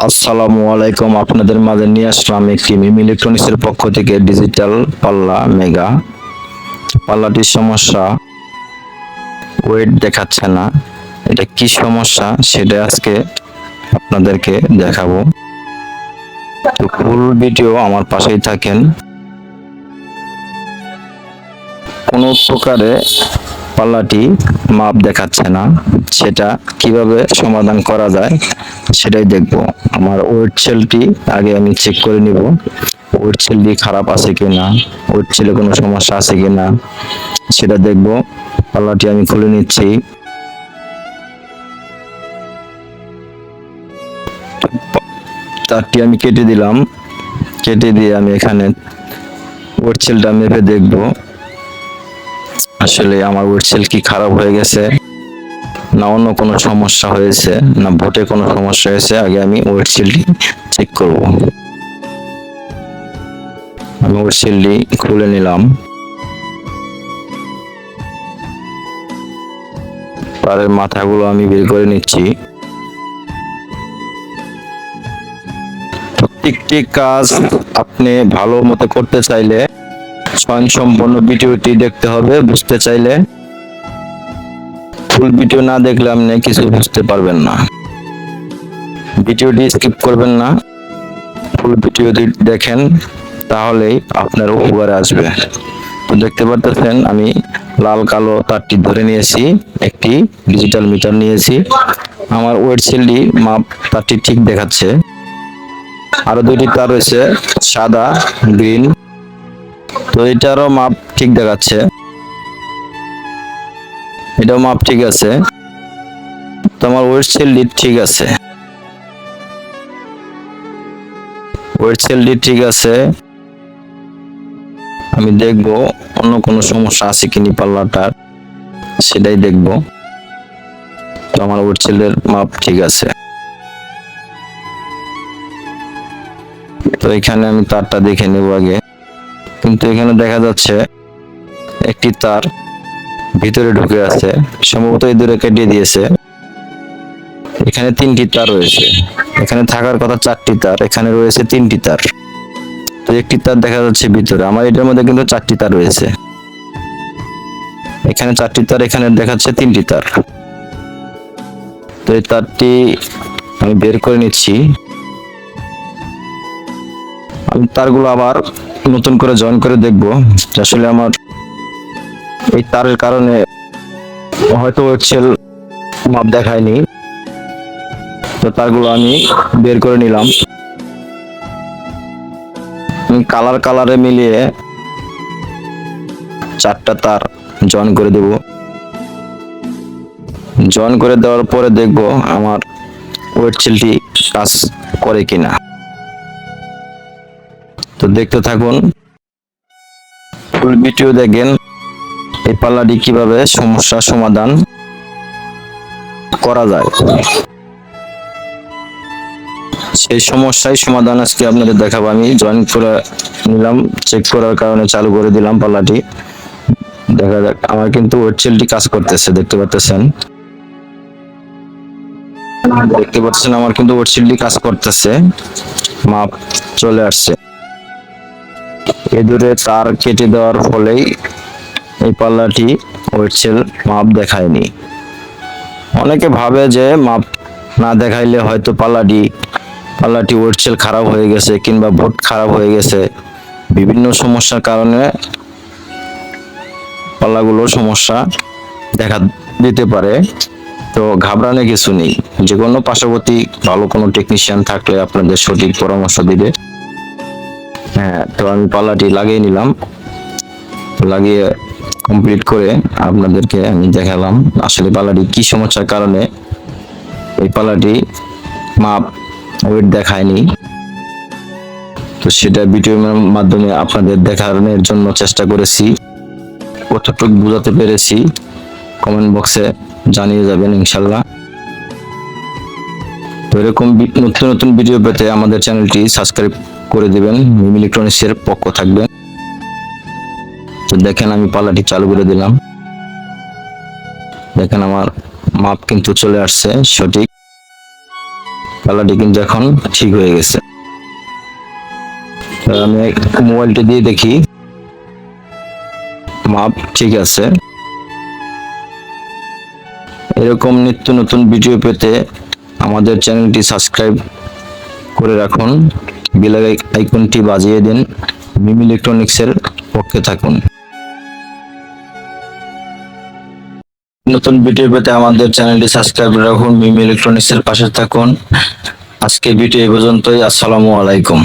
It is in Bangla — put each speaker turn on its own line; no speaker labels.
আসসালামু আলাইকুম, আপনাদের মাঝে নিয়ে আসলাম একটি মিমি ইলেকট্রনিক্সের পক্ষ থেকে ডিজিটাল পাল্লা মেগা। পাল্লাটির সমস্যা, ওয়েট দেখাচ্ছে না। এটা কি সমস্যা সেটা আজকে আপনাদেরকে দেখাবো। তো ফুল ভিডিও আমার পাশেই থাকেন। কোনো প্রকারে পাল্লাটি মাপ দেখাচ্ছে না, সেটা কিভাবে সমাধান করা যায় সেটাই দেখব। আমার ওয়েট সেলটি আগে আমি চেক করে নিব, ওয়েট সেলটি খারাপ আছে কিনা, ওয়েট সেলে কোনো সমস্যা আছে কিনা সেটা দেখব। পাল্লাটি আমি খুলে নিচ্ছি। তারটি আমি কেটে দিলাম, কেটে দিয়ে আমি এখানে ওয়েট সেলটা মেপে দেখব আসলে আমার ওয়েট সেল কি খারাপ হয়ে গেছে না অন্য কোনো সমস্যা হয়েছে, না ভোটে কোনো সমস্যা হয়েছে। আগে আমি ওয়েট সেলটি চেক করব। আমি ওয়েট সেলটি খুলে নিলাম, তারের মাথাগুলো আমি বের করে নিচ্ছি। প্রত্যেকটি কাজ আপনি ভালো মতো করতে চাইলে স্বয়ংসম্পূর্ণ ভিডিওটি দেখতে হবে। বুঝতে চাইলে ফুল ভিডিও না দেখলে আপনি কিছু বুঝতে পারবেন না। ভিডিওটি স্কিপ করবেন না, ফুল ভিডিওটি দেখেন, তাহলেই আপনার উপকারে আসবে। তো দেখতে পারতেছেন আমি লাল কালো তারটি ধরে নিয়েছি, একটি ডিজিটাল মিটার নিয়েছি। আমার ওয়েট সেলটি মাপ তারটি ঠিক দেখাচ্ছে। আরো দুইটি তার রয়েছে, সাদা গ্রিন, তো এটারও মাপ ঠিক দেখাচ্ছে, এটাও মাপ ঠিক আছে। তো আমার ওয়েট সেলটি ঠিক আছে, ওয়েট সেলটি ঠিক আছে। আমি দেখব অন্য কোনো সমস্যা আছে কিনা পাল্লাটার, সেটাই দেখব। তো আমার ওয়েট সেলের মাপ ঠিক আছে। তো এখানে আমি তারটা দেখে নেব আগে, কিন্তু এখানে দেখা যাচ্ছে একটি তার ভিতরে ঢুকে আছে, সম্ভবত এই দূরে কেটে দিয়েছে। এখানে তিনটি তার রয়েছে, এখানে থাকার কথা চারটি তার, এখানে রয়েছে তিনটি তার। তো একটি তার দেখা যাচ্ছে ভিতরে, আমার এটার মধ্যে কিন্তু চারটি তার রয়েছে। এখানে চারটি তার, এখানে দেখাচ্ছে তিনটি তার। তো এই তারটি আমি বের করে নিচ্ছি। আমি তারগুলো আবার নতুন করে জয়েন করে দেখব আসলে আমার এই তারের কারণে হয়তো ওয়েট সেল মাপ দেখায়নি। তো তারগুলো আমি বের করে নিলাম। কালারে মিলিয়ে চারটা তার জয়েন করে দেব। জয়েন করে দেওয়ার পরে দেখব আমার ওয়েট সেলটি কাজ করে কিনা। তো দেখতে থাকুন, ফুল ভিডিও দেখেন এই পাল্লাটি কিভাবে সমস্যার সমাধান করা যায়। সেই সমস্যার সমাধান আজকে আপনাদের দেখাবো। আমি জয়েন করে নিলাম, চেক করার কারণে চালু করে দিলাম পাল্লাটি। দেখা যাক, আমার কিন্তু ওয়েট সেলটি কাজ করতেছে, দেখতে পাচ্ছেন। আমার কিন্তু ওয়েট সেলটি কাজ করতেছে, মাপ চলে আসছে। এ দূরে তার কেটে দেওয়ার ফলেই এই পাল্লাটি ওয়েট সেল মাপ দেখায়নি। অনেকে ভাবে যে মাপ না দেখাইলে হয়তো পাল্লাটি ওয়েট সেল খারাপ হয়ে গেছে কিংবা ভোট খারাপ হয়ে গেছে। বিভিন্ন সমস্যার কারণে পাল্লাগুলো সমস্যা দেখা দিতে পারে। তো ঘাবড়ানোর কিছু নেই, যে কোনো পার্শ্ববর্তী ভালো কোনো টেকনিশিয়ান থাকলে আপনাদের সঠিক পরামর্শ দিবে। হ্যাঁ, তো আমি পাল্লাটি লাগিয়ে নিলাম, লাগিয়ে কমপ্লিট করে আপনাদেরকে আমি দেখালাম আসলে পাল্লাটি কি সমস্যার কারণে এই পাল্লাটি মাপ ওয়েট দেখায়নি। তো সেটা ভিডিওর মাধ্যমে আপনাদের দেখানোর জন্য চেষ্টা করেছি। কতটুকু বোঝাতে পেরেছি কমেন্ট বক্সে জানিয়ে যাবেন ইনশাল্লাহ। তো এরকম নতুন নতুন ভিডিও পেতে আমাদের চ্যানেলটি সাবস্ক্রাইব করে দিবেন, মিমি ইলেকট্রনিক্সের পক্ষ থাকবেন। তো দেখেন আমি পাল্লাটি চালু করে দিলাম, দেখেন আমার মাপ কিন্তু চলে আসছে সঠিক। কালারটি কিন্তু এখন ঠিক হয়ে গেছে। আমি মোবাইলটি দিয়ে দেখি, মাপ ঠিক আছে। এরকম নিত্য নতুন ভিডিও পেতে আমাদের চ্যানেলটি সাবস্ক্রাইব করে রাখুন, বেল আইকনটি বাজিয়ে দিন। মিমি ইলেকট্রনিক্সের পক্ষে থাকুন। নতুন ভিডিও পেতে আমাদের চ্যানেলটি সাবস্ক্রাইব করে রাখুন, মিমি ইলেকট্রনিক্সের পাশে থাকুন। আজকে ভিডিও এই পর্যন্তই। আসসালামু আলাইকুম।